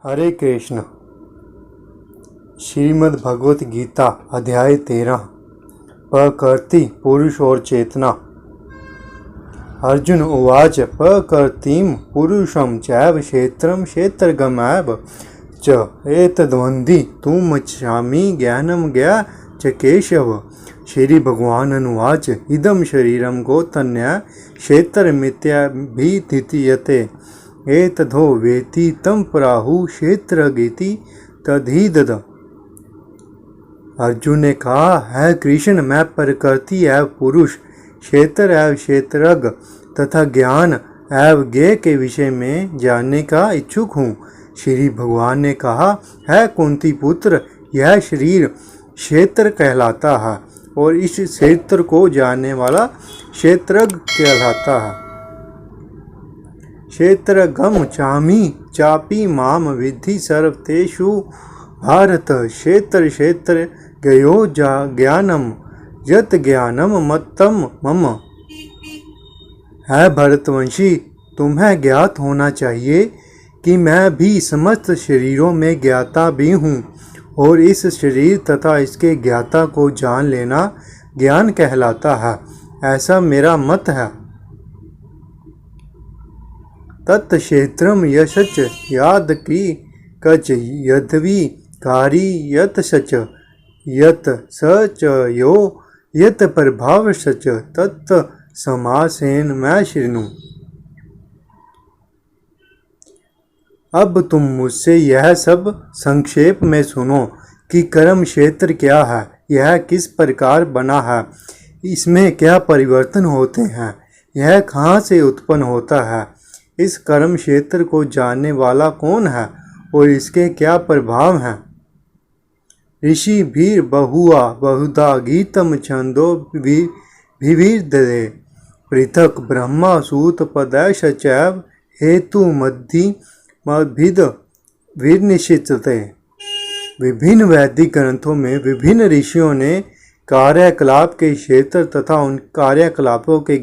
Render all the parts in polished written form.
हरे कृष्ण। श्रीमद् भगवत गीता अध्याय 13 प्रकृति पुरुष और चेतना। अर्जुन उवाच प्रकृतिं पुरुषं चैव क्षेत्रं क्षेत्रज्ञमेव च एतद्वन्दी तुमच्छामि ज्ञानं ज्ञा च केशव। श्री भगवानुवाच इदं शरीरं गोतन्य क्षेत्रमित्यभिधीयते एतद्धो वेति तं प्राहुः क्षेत्रज्ञेति तद्धिदद। अर्जुन ने कहा, है कृष्ण, मैं प्रकृति एवं पुरुष, क्षेत्र एवं क्षेत्रज्ञ तथा ज्ञान एवं ज्ञेय के विषय में जानने का इच्छुक हूँ। श्री भगवान ने कहा, है कुंती पुत्र, यह शरीर क्षेत्र कहलाता है और इस क्षेत्र को जानने वाला क्षेत्रज्ञ कहलाता है। क्षेत्रज्ञं चापि चापि माम विद्धि सर्वतेषु भारत। क्षेत्र क्षेत्रज्ञयो ज्ञानम यत् ज्ञानम मत्तम मम। है भरतवंशी, तुम्हें ज्ञात होना चाहिए कि मैं भी समस्त शरीरों में ज्ञाता भी हूँ और इस शरीर तथा इसके ज्ञाता को जान लेना ज्ञान कहलाता है, ऐसा मेरा मत है। तत्क्षेत्रम यशच यादकी कच यद्वी कारी यत सच यत सच यो यत प्रभाव सच तत् समासेन मैं शृणु। अब तुम मुझसे यह सब संक्षेप में सुनो कि कर्म क्षेत्र क्या है, यह किस प्रकार बना है, इसमें क्या परिवर्तन होते हैं, यह कहाँ से उत्पन्न होता है, इस कर्म क्षेत्र को जानने वाला कौन है और इसके क्या प्रभाव हैं। ऋषि भीर बहुआ बहुधा गीतम छंदो विविधे पृथक ब्रह्मा सूत पदैश चैव हेतु मद्धि मद्भिद विनिश्चिते। विभिन्न वैदिक ग्रंथों में विभिन्न ऋषियों ने कार्यकलाप के क्षेत्र तथा उन कार्यकलापों के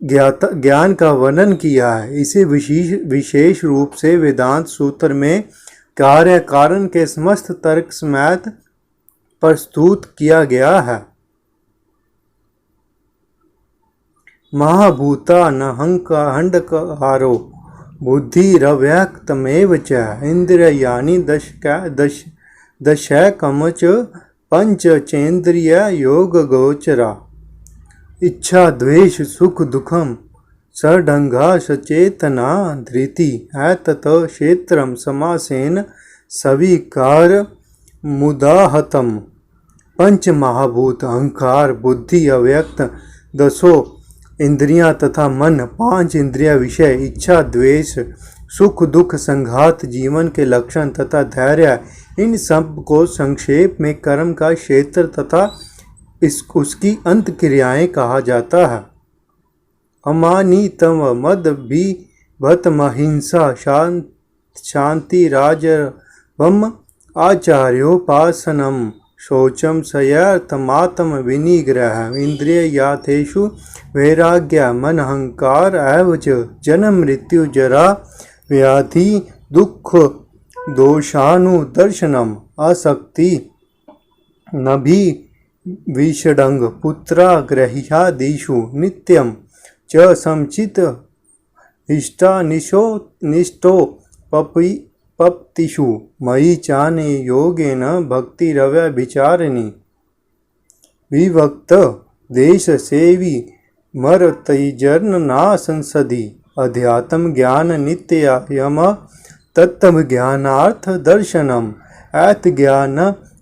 ज्ञान का वर्णन किया है। इसे विशेष रूप से वेदांत सूत्र में कार्य कारण के समस्त तर्क समेत प्रस्तुत किया गया है। महाभूता नहंकारो बुद्धिरव्यक्तमेव च इंद्रियाणि दशैकमच पंचचेन्द्रिय योग गोचरा। इच्छा द्वेष सुख दुखम षड्ढंगा सचेतना धृति एतत् क्षेत्रम समासेन स्वीकार मुदाहतम। पंच महाभूत अहंकार बुद्धि अव्यक्त दसों इंद्रियां तथा मन पांच इंद्रिया विषय इच्छा द्वेष सुख दुख संघात जीवन के लक्षण तथा धैर्य, इन सब को संक्षेप में कर्म का क्षेत्र तथा उसकी अंत क्रियाएं कहा जाता है। अमानितम मद भी भतमहिंसा शांति राजवम आचार्योपासनम शौचम सयर्थमात्म विनिग्रह इंद्रिय याथेषु वैराग्य मन अहंकार एवच जन्म मृत्यु जरा व्याधि दुख दोषानुदर्शनम आसक्ति नभि विषडंग पुत्राग्रह्यादिषु नित्यं च समचित निष्ठो पप्तिषु मयि चाने योगेन भक्तिरव्यभिचारिणी। विभक्त देश सेवी मरतैर्जन ना संसदि अध्यात्म ज्ञान नित्या यम तत्व ज्ञानार्थ दर्शनम ऐत ज्ञान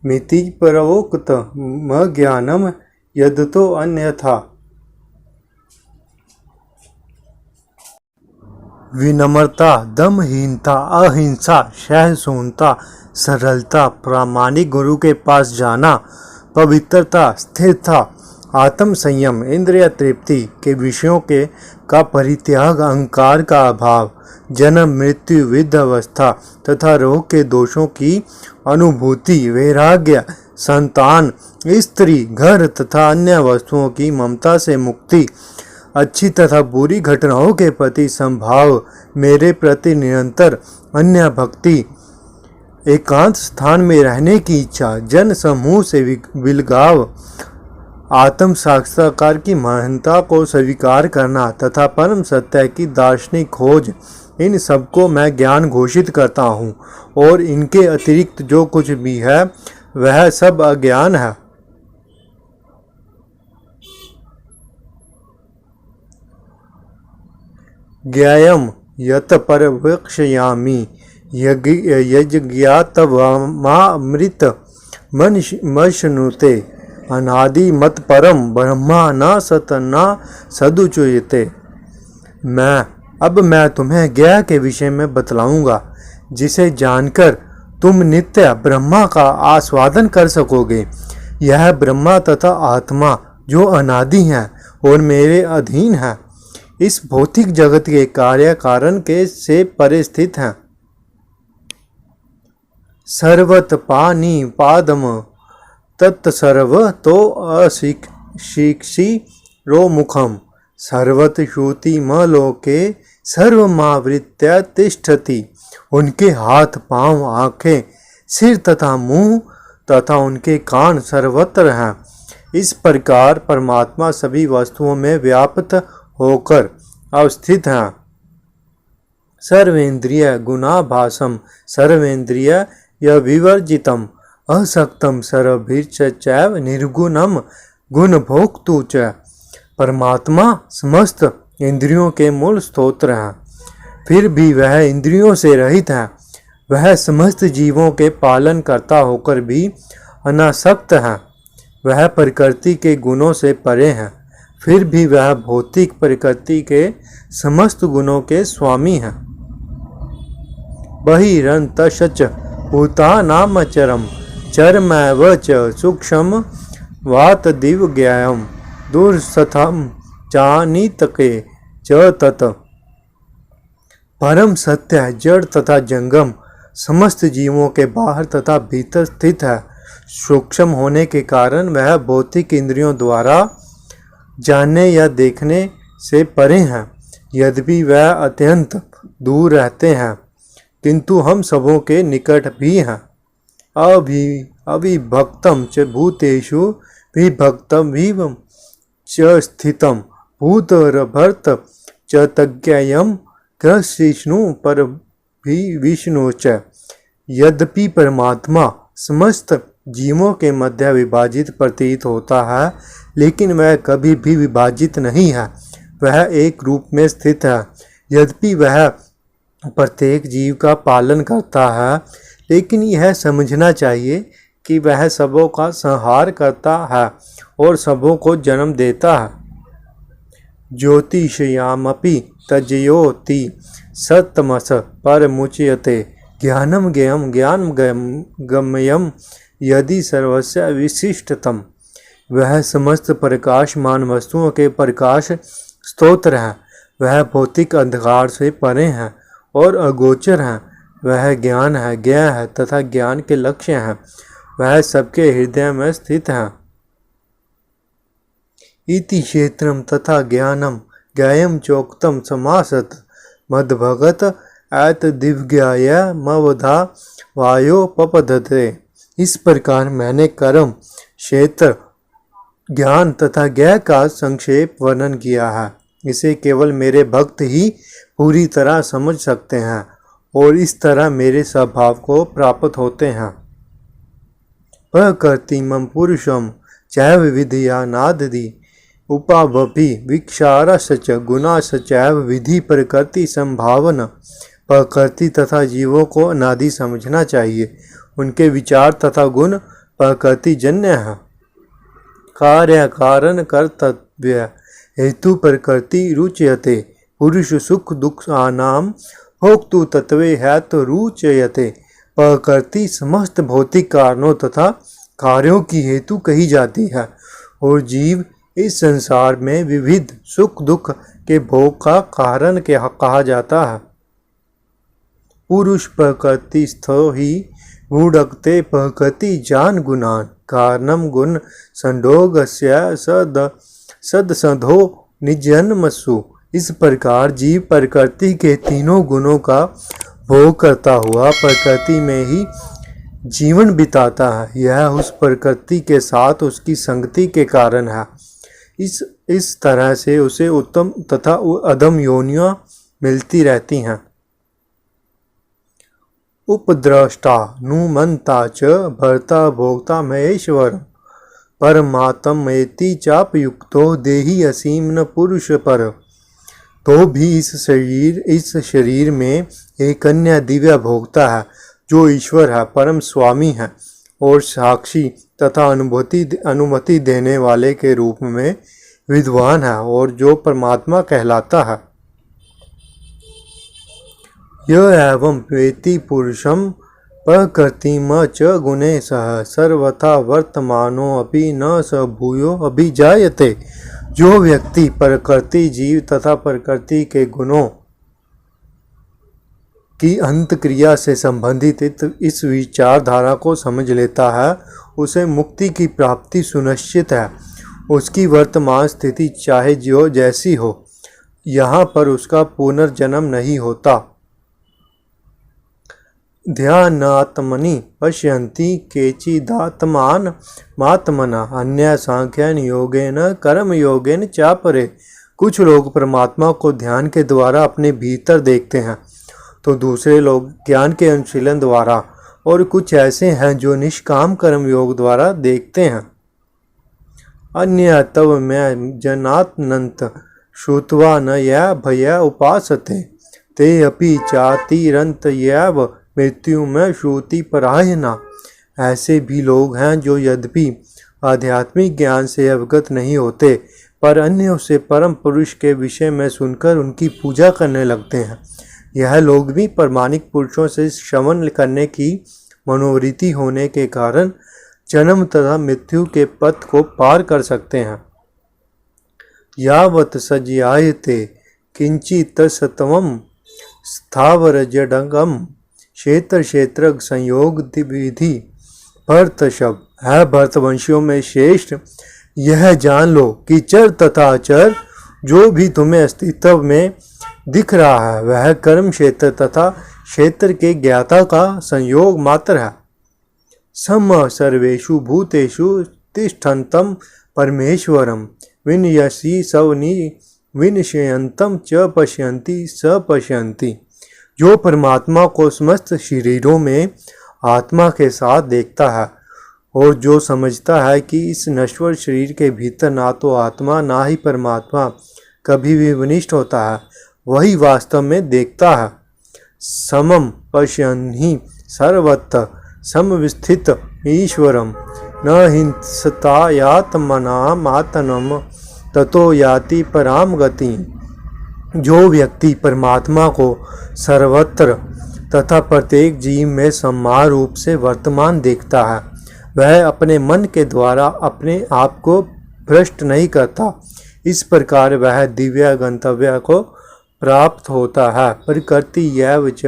मिति परोक्त म ज्ञानम यदतो अन्यथा। विनम्रता दमहीनता अहिंसा सहिष्णुता सरलता प्रामाणिक गुरु के पास जाना पवित्रता स्थिरता आत्म संयम इंद्रिय तृप्ति के विषयों के का परित्याग अहंकार का अभाव जन्म मृत्यु वृद्धावस्था तथा रोग के दोषों की अनुभूति वैराग्य संतान स्त्री घर तथा अन्य वस्तुओं की ममता से मुक्ति अच्छी तथा बुरी घटनाओं के प्रति संभाव, मेरे प्रति निरंतर अन्य भक्ति, एकांत स्थान में रहने की इच्छा, जन समूह से विलगाव, आत्म साक्षात्कार की महानता को स्वीकार करना तथा परम सत्य की दार्शनिक खोज, इन सबको मैं ज्ञान घोषित करता हूँ और इनके अतिरिक्त जो कुछ भी है वह सब अज्ञान है। ज्ञेयं यत् परवक्ष्यामि यज्ञातवमामृत मश्नुते अनादि मत परम ब्रह्मा न सत न सदुच्यते। अब मैं तुम्हें ज्ञेय के विषय में बतलाऊंगा, जिसे जानकर तुम नित्य ब्रह्मा का आस्वादन कर सकोगे। यह ब्रह्मा तथा आत्मा जो अनादि हैं और मेरे अधीन है, इस भौतिक जगत के कार्य कारण के से परे स्थित हैं। सर्वत पानी पादम तत्सर्व तो अशिक्षी रो मुखम सर्वत श्रुति मलोके सर्वमावृत्य तिष्ठति। उनके हाथ पांव आंखें सिर तथा मुंह तथा उनके कान सर्वत्र हैं। इस प्रकार परमात्मा सभी वस्तुओं में व्याप्त होकर अवस्थित हैं। सर्वेंद्रिय गुणाभासम सर्वेंद्रिय विवर्जितम असक्तम सर्वभिर्चैव निर्गुणम गुणभोक्तु च। परमात्मा समस्त इंद्रियों के मूल स्तोत्र हैं, फिर भी वह इंद्रियों से रहित है। वह समस्त जीवों के पालन करता होकर भी अनासक्त है। वह प्रकृति के गुणों से परे है, फिर भी वह भौतिक प्रकृति के समस्त गुणों के स्वामी है। बहिरंतश्च भूतानामचरम चरमैव च सूक्ष्म वात दिव्यज्ञेयं दूरस्थं चानीतके च तत्। परम सत्य जड़ तथा जंगम समस्त जीवों के बाहर तथा भीतर स्थित है। सूक्ष्म होने के कारण वह भौतिक इंद्रियों द्वारा जानने या देखने से परे हैं। यद्यपि वह अत्यंत दूर रहते हैं, किंतु हम सबों के निकट भी हैं। अविभक्तम च भूतेषु विभक्तमिव च स्थितम भूतभर्त च तज्ञेयं कृष्णु पर भी विष्णु च। यद्यपि परमात्मा समस्त जीवों के मध्य विभाजित प्रतीत होता है, लेकिन वह कभी भी विभाजित नहीं है। वह एक रूप में स्थित है। यद्यपि वह प्रत्येक जीव का पालन करता है, लेकिन यह समझना चाहिए कि वह सबों का संहार करता है और सबों को जन्म देता है। ज्योतिषयामपि तज्योति सत्तमस परमुच्यते ज्ञानम ज्ञेयं ज्ञानगम्यं यदि सर्वस्य विशिष्टतम। वह समस्त प्रकाशमान वस्तुओं के प्रकाश स्तोत्र है। वह भौतिक अंधकार से परे हैं और अगोचर हैं। वह ज्ञान है, ज्ञेय है तथा ज्ञान के लक्ष्य हैं। वह सबके हृदय में स्थित है। इति क्षेत्रम तथा ज्ञानम ज्ञेयं चोक्तम समासत मद्भगत ऐत दिव्याय मवधा वायो पपधते। इस प्रकार मैंने कर्म, क्षेत्र, ज्ञान तथा ज्ञेय का संक्षेप वर्णन किया है। इसे केवल मेरे भक्त ही पूरी तरह समझ सकते हैं और इस तरह मेरे स्वभाव को प्राप्त होते हैं। प्रकृतिमं पुरुषम चैव विधिया नादि उपावपि विक्षारश्च गुणाश्चैव विधि प्रकृति संभावना। प्रकृति तथा जीवों को अनादि समझना चाहिए। उनके विचार तथा गुण प्रकृति जन्य है। कार्य कारण कर्तव्य हेतु प्रकृति रुच्यते। पुरुष सुख दुख आनाम भोक्तु तत्वे हेतु रुच्यते। प्रकृति समस्त भौतिक कारणों तथा कार्यों की हेतु कही जाती है और जीव इस संसार में विविध सुख दुख के भोग का कारण कहा जाता है। पुरुष प्रकृति स्थो ही गुणक्ते प्रकृति जान गुणान कारणम गुण संडोगस्य सदसंधो निजन्मसु। इस प्रकार जीव प्रकृति के तीनों गुणों का भोग करता हुआ प्रकृति में ही जीवन बिताता है। यह उस प्रकृति के साथ उसकी संगति के कारण है। इस तरह से उसे उत्तम तथा अधम योनियां मिलती रहती हैं। उपद्रष्टा नुमंता च भर्ता भोक्ता महेश्वर परमात्मेति चापयुक्तो देहि असीम न पुरुष पर। तो भी इस शरीर में एक अन्य दिव्य भोक्ता है जो ईश्वर है, परम स्वामी है और साक्षी तथा अनुमति देने वाले के रूप में विद्वान है और जो परमात्मा कहलाता है। यह एवं वेति पुरुषम प्रकृतिम च गुणे सह सर्वथा वर्तमानो अपि न स भूयो अभिजायते। जो व्यक्ति प्रकृति जीव तथा प्रकृति के गुणों की अंत क्रिया से संबंधित इस विचारधारा को समझ लेता है, उसे मुक्ति की प्राप्ति सुनिश्चित है। उसकी वर्तमान स्थिति चाहे जो जैसी हो, यहाँ पर उसका पुनर्जन्म नहीं होता। ध्यानात्मनि पश्यन्ति केचिदात्मान मात्मना अन्य सांख्यन योगेन कर्म योगेन चापरे। कुछ लोग परमात्मा को ध्यान के द्वारा अपने भीतर देखते हैं तो दूसरे लोग ज्ञान के अनुशीलन द्वारा, और कुछ ऐसे हैं जो निष्काम कर्म योग द्वारा देखते हैं। अन्य तव में जनात्नंत श्रुत्वा न या भया उपासते ते अपि चातिरंत यैव मृत्यु में श्रुति परायणा। ऐसे भी लोग हैं जो यद्यपि आध्यात्मिक ज्ञान से अवगत नहीं होते पर अन्यों से परम पुरुष के विषय में सुनकर उनकी पूजा करने लगते हैं। यह लोग भी प्रामाणिक पुरुषों से श्रवण करने की मनोवृत्ति होने के कारण जन्म तथा मृत्यु के पथ को पार कर सकते हैं। यावत सज्जायते किंचित सत्वम स्थावर जडंगम क्षेत्र क्षेत्र संयोग विधि। भरतशब है भरतवंशियों में श्रेष्ठ, यह जान लो कि चर तथा अचर जो भी तुम्हें अस्तित्व में दिख रहा है वह कर्म क्षेत्र तथा क्षेत्र के ज्ञाता का संयोग मात्र है। सम सर्वेषु भूतेषु तिष्ठन्तं परमेश्वरं विनयसी सवनि विनश्यन्तं च पश्यन्ति स पश्यन्ति। जो परमात्मा को समस्त शरीरों में आत्मा के साथ देखता है और जो समझता है कि इस नश्वर शरीर के भीतर ना तो आत्मा ना ही परमात्मा कभी भी विनिष्ट होता है, वही वास्तव में देखता है। समम पश्यन्हि सर्वत्र समवस्थित ईश्वरम न हिंसतायात्मनामात्मनम ततो याति पराम गति। जो व्यक्ति परमात्मा को सर्वत्र तथा प्रत्येक जीव में समान रूप से वर्तमान देखता है वह अपने मन के द्वारा अपने आप को भ्रष्ट नहीं करता। इस प्रकार वह दिव्य गंतव्य को प्राप्त होता है। प्रकृति यैव च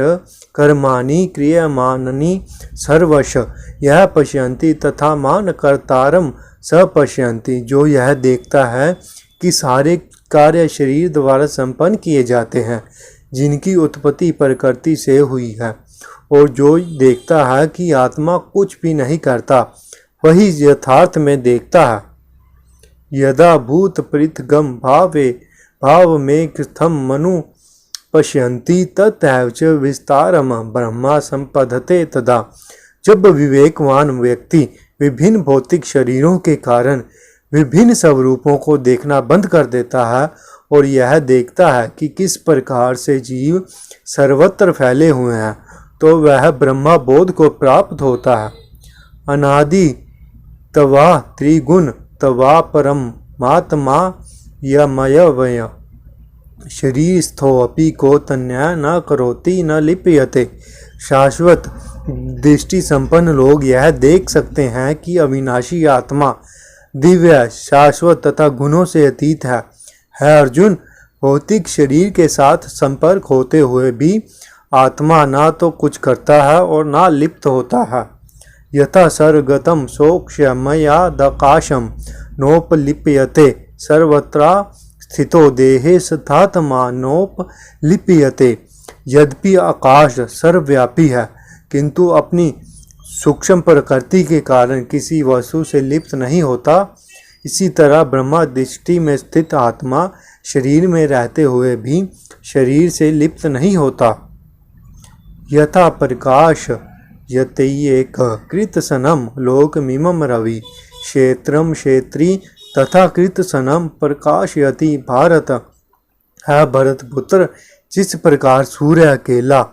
कर्माणि क्रियमाणानि सर्वश यह पश्यन्ति तथा मान कर्तारम स पश्यन्ति। जो यह देखता है कि सारे कार्य शरीर द्वारा संपन्न किए जाते हैं जिनकी उत्पत्ति प्रकृति से हुई है, और जो देखता है कि आत्मा कुछ भी नहीं करता वही यथार्थ में देखता है। यदा भूत पृथगम भावे भाव में कृथम मनु पश्यन्ति ततैव च विस्तारम ब्रह्मा संपदते तदा। जब विवेकवान व्यक्ति विभिन्न भौतिक शरीरों के कारण विभिन्न स्वरूपों को देखना बंद कर देता है और यह देखता है कि किस प्रकार से जीव सर्वत्र फैले हुए हैं, तो वह ब्रह्मा बोध को प्राप्त होता है। अनादि तवा त्रिगुण तवा परम मात्मा यमय वय शरीर स्थो अपि को तन्या न करोति न लिप्यते। शाश्वत दृष्टि संपन्न लोग यह देख सकते हैं कि अविनाशी आत्मा दिव्य शाश्वत तथा गुणों से अतीत है। अर्जुन, भौतिक शरीर के साथ संपर्क होते हुए भी आत्मा ना तो कुछ करता है और ना लिप्त होता है। यथा सर्वगतम सोक्ष्यमयादकाशम नोपलिप्यते सर्वत्र स्थितो देहे स्थात्मानोपलिप्यते। यद्यपि आकाश सर्वव्यापी है, किंतु अपनी सूक्ष्म प्रकृति के कारण किसी वस्तु से लिप्त नहीं होता। इसी तरह ब्रह्म दृष्टि में स्थित आत्मा शरीर में रहते हुए भी शरीर से लिप्त नहीं होता। यथा प्रकाश यतैक कृतसनम लोकमिमं रवि क्षेत्रम क्षेत्री तथा कृतसनम प्रकाशयति भारत। है भरतपुत्र, जिस प्रकार सूर्य अकेला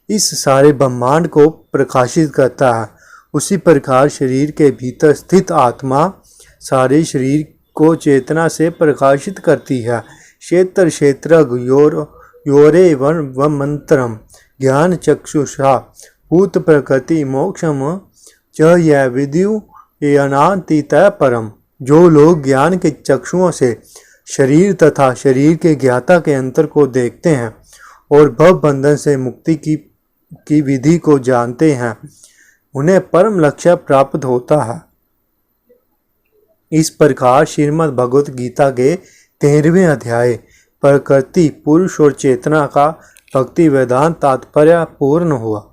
इस सारे ब्रह्मांड को प्रकाशित करता है, उसी प्रकार शरीर के भीतर स्थित आत्मा सारे शरीर को चेतना से प्रकाशित करती है। क्षेत्र क्षेत्रज्ञ योरे व मंत्रम ज्ञान चक्षुषा भूत प्रकृति मोक्षम च यह विद्यु यनाति तय परम। जो लोग ज्ञान के चक्षुओं से शरीर तथा शरीर के ज्ञाता के अंतर को देखते हैं और भव बंधन से मुक्ति की विधि को जानते हैं, उन्हें परम लक्ष्य प्राप्त होता है। इस प्रकार श्रीमद् भगवत गीता के 13वें अध्याय प्रकृति, पुरुष और चेतना का भक्ति वेदांत तात्पर्य पूर्ण हुआ।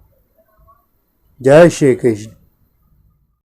जय श्री कृष्ण।